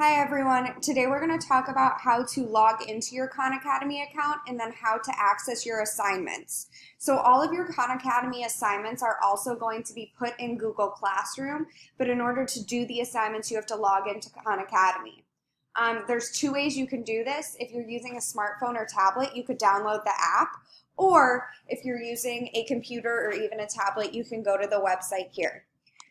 Hi everyone, today we're going to talk about how to log into your Khan Academy account and then how to access your assignments. So all of your Khan Academy assignments are also going to be put in Google Classroom, but in order to do the assignments you have to log into Khan Academy. There's two ways you can do this. If you're using a smartphone or tablet, you could download the app, or if you're using a computer or even a tablet, you can go to the website here.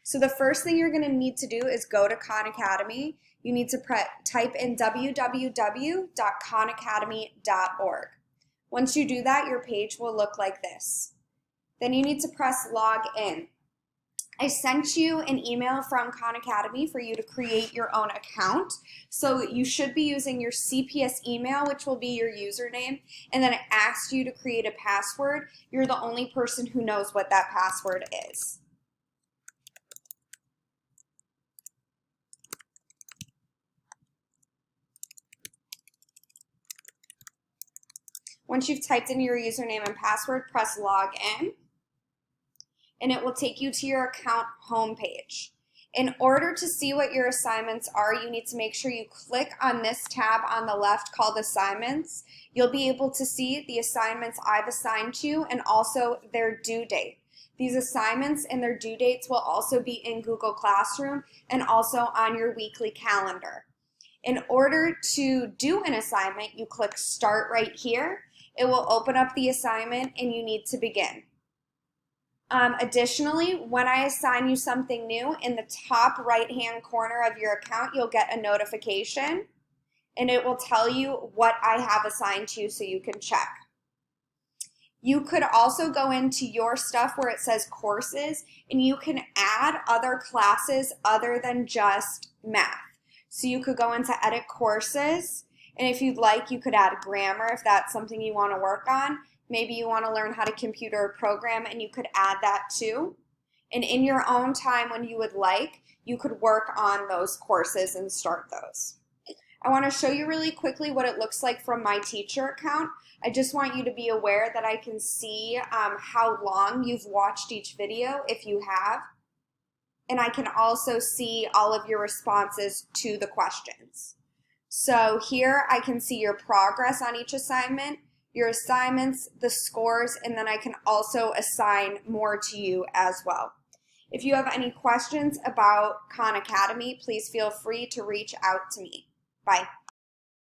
So the first thing you're going to need to do is go to Khan Academy. You need to type in www.khanacademy.org. Once you do that, your page will look like this. Then you need to press log in. I sent you an email from Khan Academy for you to create your own account. So you should be using your CPS email, which will be your username, and then it asks you to create a password. You're the only person who knows what that password is. Once you've typed in your username and password, press log in, and it will take you to your account homepage. In order to see what your assignments are, you need to make sure you click on this tab on the left called Assignments. You'll be able to see the assignments I've assigned to you and also their due date. These assignments and their due dates will also be in Google Classroom and also on your weekly calendar. In order to do an assignment, you click Start right here. It will open up the assignment and you need to begin. Additionally, when I assign you something new, in the top right-hand corner of your account, you'll get a notification and it will tell you what I have assigned to you so you can check. You could also go into your stuff where it says courses and you can add other classes other than just math. So you could go into edit courses, and if you'd like, you could add grammar if that's something you want to work on. Maybe you want to learn how to computer program and you could add that too. And in your own time when you would like, you could work on those courses and start those. I want to show you really quickly what it looks like from my teacher account. I just want you to be aware that I can see how long you've watched each video if you have. And I can also see all of your responses to the questions. So here I can see your progress on each assignment, your assignments, the scores, and then I can also assign more to you as well. If you have any questions about Khan Academy, please feel free to reach out to me. Bye.